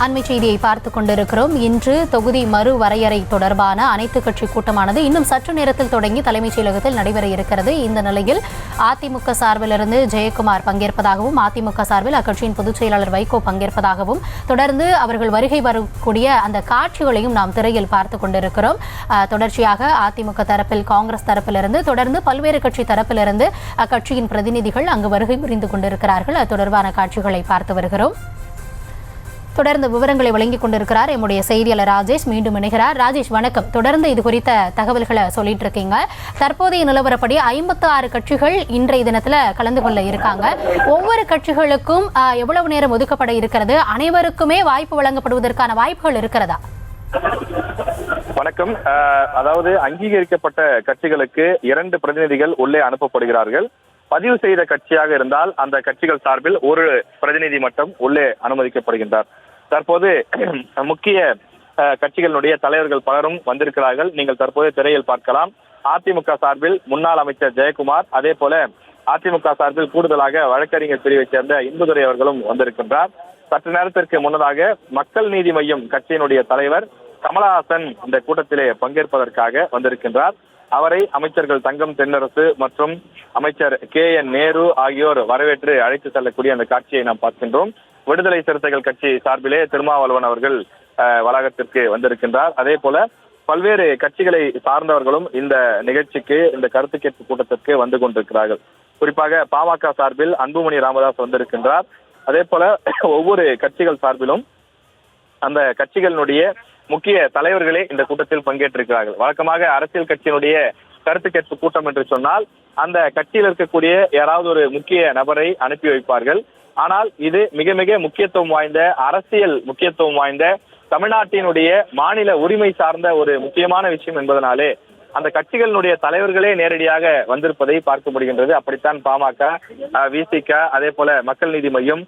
அண்மை செய்தியை பார்த்துக் கொண்டிருக்கிறோம். இன்று தொகுதி மறுவரையறை தொடர்பான அனைத்து கட்சி கூட்டமானது இன்னும் சற்று நேரத்தில் தொடங்கி தலைமைச் செயலகத்தில் நடைபெற இருக்கிறது. இந்த நிலையில் அதிமுக சார்பிலிருந்து ஜெயக்குமார் பங்கேற்பதாகவும், அதிமுக சார்பில் அக்கட்சியின் பொதுச் செயலாளர் வைகோ பங்கேற்பதாகவும், தொடர்ந்து அவர்கள் வருகை வரக்கூடிய அந்த காட்சிகளையும் நாம் திரையில் பார்த்துக் கொண்டிருக்கிறோம். தொடர்ச்சியாக அதிமுக தரப்பில், காங்கிரஸ் தரப்பிலிருந்து, தொடர்ந்து பல்வேறு கட்சி தரப்பிலிருந்து அக்கட்சியின் பிரதிநிதிகள் அங்கு வருகை புரிந்து கொண்டிருக்கிறார்கள். அது தொடர்பான காட்சிகளை பார்த்து வருகிறோம். தொடர்ந்து விவரங்களை வழங்கிக் கொண்டிருக்கிறார் எம்முடைய செய்தியாளர் ராஜேஷ். மீண்டும் இணைகிறார். ராஜேஷ், வணக்கம். தொடர்ந்து இது குறித்த தகவல்களை சொல்லிட்டு இருக்கீங்க. தற்போதைய நிலவரப்படி 56 கட்சிகள் இன்றைய தினத்துல கலந்து கொள்ள இருக்காங்க. ஒவ்வொரு கட்சிகளுக்கும் எவ்வளவு நேரம் ஒதுக்கப்பட இருக்கிறது? அனைவருக்குமே வாய்ப்பு வழங்கப்படுவதற்கான வாய்ப்புகள் இருக்கிறதா? வணக்கம். அதாவது அங்கீகரிக்கப்பட்ட கட்சிகளுக்கு 2 பிரதிநிதிகள் உள்ளே அனுப்பப்படுகிறார்கள். பதிவு செய்த கட்சியாக இருந்தால் அந்த கட்சிகள் சார்பில் ஒரு பிரதிநிதி மட்டும் உள்ளே அனுமதிக்கப்படுகின்றார். தற்போது முக்கிய கட்சிகளுடைய தலைவர்கள் பலரும் வந்திருக்கிறார்கள். நீங்கள் தற்போது திரையில் பார்க்கலாம். அதிமுக சார்பில் முன்னாள் அமைச்சர் ஜெயக்குமார், அதே போல அதிமுக சார்பில் கூடுதலாக வழக்கறிஞர் பிரிவைச் சேர்ந்த இன்பதுரை அவர்களும் வந்திருக்கின்றார். சற்று நேரத்திற்கு முன்னதாக மக்கள் நீதி மய்யம் கட்சியினுடைய தலைவர் கமலஹாசன் இந்த கூட்டத்திலே பங்கேற்பதற்காக வந்திருக்கின்றார். அவரை அமைச்சர்கள் தங்கம் தென்னரசு மற்றும் அமைச்சர் KN நேரு ஆகியோர் வரவேற்று அழைத்து செல்லக்கூடிய அந்த காட்சியை நாம் பார்க்கின்றோம். விடுதலை சிறுத்தைகள் கட்சி சார்பிலே திருமாவளவன் அவர்கள் வளாகத்திற்கு வந்திருக்கின்றார். அதே போல பல்வேறு கட்சிகளை சார்ந்தவர்களும் இந்த நிகழ்ச்சிக்கு, இந்த கருத்து கேட்பு கூட்டத்திற்கு வந்து கொண்டிருக்கிறார்கள். குறிப்பாக பாமக சார்பில் அன்புமணி ராமதாஸ் வந்திருக்கின்றார். அதே போல ஒவ்வொரு கட்சிகள் சார்பிலும் அந்த கட்சிகளினுடைய முக்கிய தலைவர்களே இந்த கூட்டத்தில் பங்கேற்றிருக்கிறார்கள். வழக்கமாக அரசியல் கட்சியினுடைய கருத்து கேட்பு கூட்டம் என்று சொன்னால் அந்த கட்சியில் இருக்கக்கூடிய யாராவது ஒரு முக்கிய நபரை அனுப்பி வைப்பார்கள். ஆனால் இது மிக மிக முக்கியத்துவம் வாய்ந்த, அரசியல் முக்கியத்துவம் வாய்ந்த, தமிழ்நாட்டினுடைய மாநில உரிமை சார்ந்த ஒரு முக்கியமான விஷயம் என்பதனாலே அந்த கட்சிகளினுடைய தலைவர்களே நேரடியாக வந்திருப்பதை பார்க்க முடிகின்றது. அப்படித்தான் பாமக, VCK, அதே போல மக்கள் நீதி மய்யம்,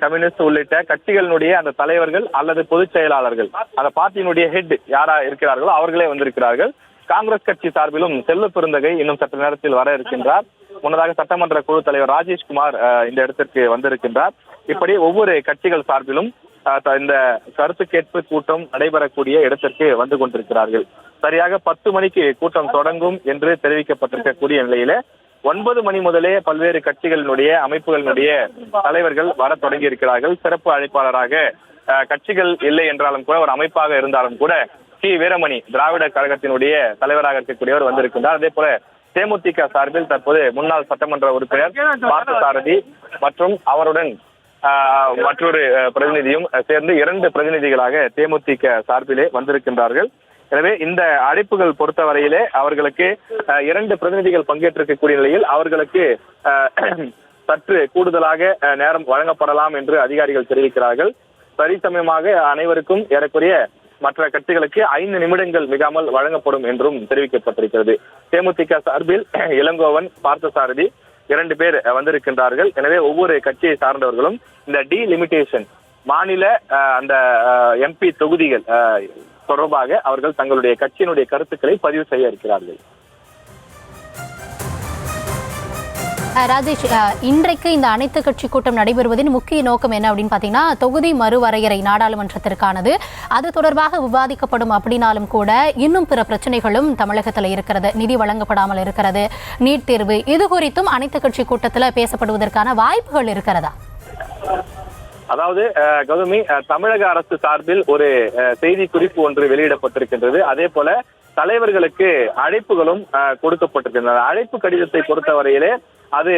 கம்யூனிஸ்ட் உள்ளிட்ட கட்சிகளினுடைய அந்த தலைவர்கள் அல்லது பொதுச் செயலாளர்கள், அந்த பார்ட்டியினுடைய ஹெட் யாரா இருக்கிறார்களோ அவர்களே வந்திருக்கிறார்கள். காங்கிரஸ் கட்சி சார்பிலும் செல்வ பெருந்தகை இன்னும் சற்று நேரத்தில் வர இருக்கின்றார். முன்னதாக சட்டமன்ற குழு தலைவர் ராஜேஷ்குமார் இந்த இடத்திற்கு வந்திருக்கின்றார். இப்படி ஒவ்வொரு கட்சிகள் சார்பிலும் இந்த கருத்து கேட்பு கூட்டம் நடைபெறக்கூடிய இடத்திற்கு வந்து கொண்டிருக்கிறார்கள். சரியாக 10 மணிக்கு கூட்டம் தொடங்கும் என்று தெரிவிக்கப்பட்டிருக்கக்கூடிய நிலையில 9 மணி முதலே பல்வேறு கட்சிகளினுடைய அமைப்புகளினுடைய தலைவர்கள் வர தொடங்கி இருக்கிறார்கள். சிறப்பு அழைப்பாளராக கட்சிகள் இல்லை என்றாலும் கூட ஒரு அமைப்பாக இருந்தாலும் கூட வீரமணி, திராவிட கழகத்தினுடைய தலைவராக இருக்கக்கூடியவர் வந்திருக்கின்றார். அதே போல தேமுதிக சார்பில் தற்போது முன்னாள் சட்டமன்ற உறுப்பினர் பார்த்தசாரதி மற்றும் அவருடன் மற்றொரு பிரதிநிதியும் சேர்ந்து 2 பிரதிநிதிகளாக தேமுதிக சார்பிலே வந்திருக்கின்றார்கள். எனவே இந்த அழைப்புகள் பொறுத்தவரையிலே அவர்களுக்கு 2 பிரதிநிதிகள் பங்கேற்றிருக்கக்கூடிய நிலையில் அவர்களுக்கு சற்று கூடுதலாக நேரம் வழங்கப்படலாம் என்று அதிகாரிகள் தெரிவிக்கிறார்கள். சரிசமயமாக அனைவருக்கும் ஏறக்குறைய மற்ற கட்சிகளுக்கு 5 நிமிடங்கள் மிகாமல் வழங்கப்படும் என்றும் தெரிவிக்கப்பட்டிருக்கிறது. தேமுதிக சார்பில் இளங்கோவன், பார்த்தசாரதி 2 பேர் வந்திருக்கின்றார்கள். எனவே ஒவ்வொரு கட்சியை சார்ந்தவர்களும் இந்த டீலிமிட்டேஷன், மாநில அந்த MP தொகுதிகள் தொடர்பாக அவர்கள் தங்களுடைய கட்சியினுடைய கருத்துக்களை பதிவு செய்ய இருக்கிறார்கள். ராஜேஷ், இன்றைக்கு இந்த அனைத்து கட்சி கூட்டம் நடைபெறுவதின் முக்கிய நோக்கம் என்ன அப்படின்னு பார்த்தீங்கன்னா, தொகுதி மறுவரையறை நாடாளுமன்றத்திற்கானது, அது தொடர்பாக விவாதிக்கப்படும் அப்படின்னாலும் கூட இன்னும் பிற பிரச்சனைகளும் தமிழகத்தில் இருக்கிறது. நிதி வழங்கப்படாமல் இருக்கிறது, நீட் தேர்வு, இது குறித்தும் அனைத்து கட்சி கூட்டத்தில் பேசப்படுவதற்கான வாய்ப்புகள் இருக்கிறதா? அதாவது கௌதமி, தமிழக அரசு சார்பில் ஒரு செய்தி குறிப்பு ஒன்று வெளியிடப்பட்டிருக்கின்றது. அதே போல தலைவர்களுக்கு அழைப்புகளும் கொடுக்கப்பட்டிருக்கின்றன. அழைப்பு கடிதத்தை பொறுத்தவரையிலே அது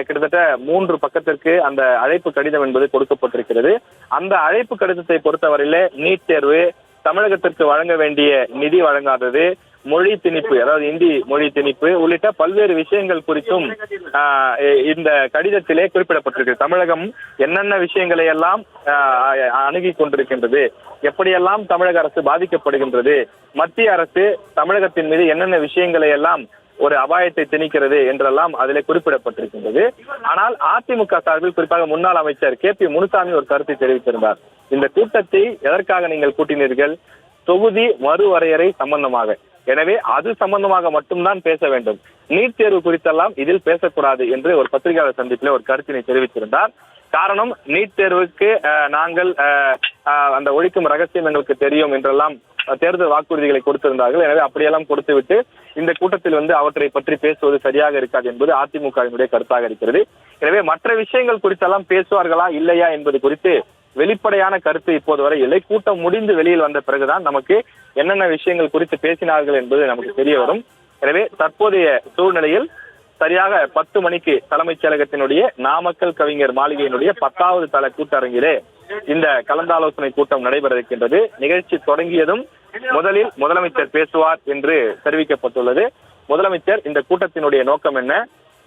கிட்டத்தட்ட 3 பக்கத்திற்கு அந்த அழைப்பு கடிதம் என்பது கொடுக்கப்பட்டிருக்கிறது. அந்த அழைப்பு கடிதத்தை பொறுத்தவரையிலே நீட் தேர்வு, தமிழகத்திற்கு வழங்க வேண்டிய நிதி வழங்காதது, மொழி திணிப்பு, அதாவது இந்தி மொழி திணிப்பு உள்ளிட்ட பல்வேறு விஷயங்கள் குறித்தும் இந்த கடிதத்திலே குறிப்பிடப்பட்டிருக்கு. தமிழகம் என்னென்ன விஷயங்களை எல்லாம் அணுகி கொண்டிருக்கின்றது, எப்படியெல்லாம் தமிழக அரசு பாதிக்கப்படுகின்றது, மத்திய அரசு தமிழகத்தின் மீது என்னென்ன விஷயங்களை எல்லாம் ஒரு அபாயத்தை திணிக்கிறது என்றெல்லாம் அதிலே குறிப்பிடப்பட்டிருக்கின்றது. ஆனால் அதிமுக சார்பில் குறிப்பாக முன்னாள் அமைச்சர் KP முனுசாமி ஒரு கருத்தை தெரிவித்திருந்தார். இந்த கூட்டத்தை எதற்காக நீங்கள் கூட்டினீர்கள்? தொகுதி மறுவரையறை சம்பந்தமாக. எனவே அது சம்பந்தமாக மட்டும்தான் பேச வேண்டும். நீட் தேர்வு குறித்தெல்லாம் இதில் பேசக்கூடாது என்று ஒரு பத்திரிகையாளர் சந்திப்பில் ஒரு கருத்தினை தெரிவித்திருந்தார். காரணம், நீட் தேர்வுக்கு நாங்கள் அந்த ஒழிக்கும் ரகசியம் எங்களுக்கு தெரியும் என்றெல்லாம் தேர்தல் வாக்குறுதிகளை கொடுத்திருந்தார்கள். எனவே அப்படியெல்லாம் கொடுத்துவிட்டு இந்த கூட்டத்தில் அவற்றை பற்றி பேசுவது சரியாக இருக்காது என்பது அதிமுகவினுடைய கருத்தாக இருக்கிறது. எனவே மற்ற விஷயங்கள் குறித்தெல்லாம் பேசுவார்களா இல்லையா என்பது குறித்து வெளிப்படையான கருத்து இப்போது வரை இல்லை. கூட்டம் முடிந்து வெளியில் வந்த பிறகுதான் நமக்கு என்னென்ன விஷயங்கள் குறித்து பேசினார்கள் என்பது நமக்கு தெரிய வரும். எனவே தற்போதைய சூழ்நிலையில் சரியாக 10 மணிக்கு தலைமைச் செயலகத்தினுடைய நாமக்கல் கவிஞர் மாளிகையினுடைய 10வது தள கூட்டரங்கிலே இந்த கலந்தாலோசனை கூட்டம் நடைபெற இருக்கின்றது. நிகழ்ச்சி தொடங்கியதும் முதலில் முதலமைச்சர் பேசுவார் என்று தெரிவிக்கப்பட்டுள்ளது. முதலமைச்சர் இந்த கூட்டத்தினுடைய நோக்கம் என்ன,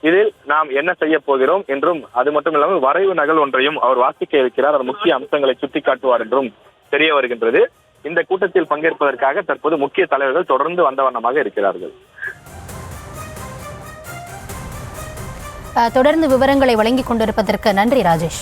இதில் நாம் என்ன செய்ய போகிறோம் என்றும், அது மட்டும் இல்லாமல் வரைவு நகல் ஒன்றையும் அவர் வாசிக்க இருக்கிறார். அவர் முக்கிய அம்சங்களை சுட்டிக்காட்டுவார் என்றும் தெரிய வருகின்றது. இந்த கூட்டத்தில் பங்கேற்பதற்காக தற்போது முக்கிய தலைவர்கள் தொடர்ந்து வந்த வண்ணமாக இருக்கிறார்கள். தொடர்ந்து விவரங்களை வழங்கிக் கொண்டிருப்பதற்கு நன்றி ராஜேஷ்.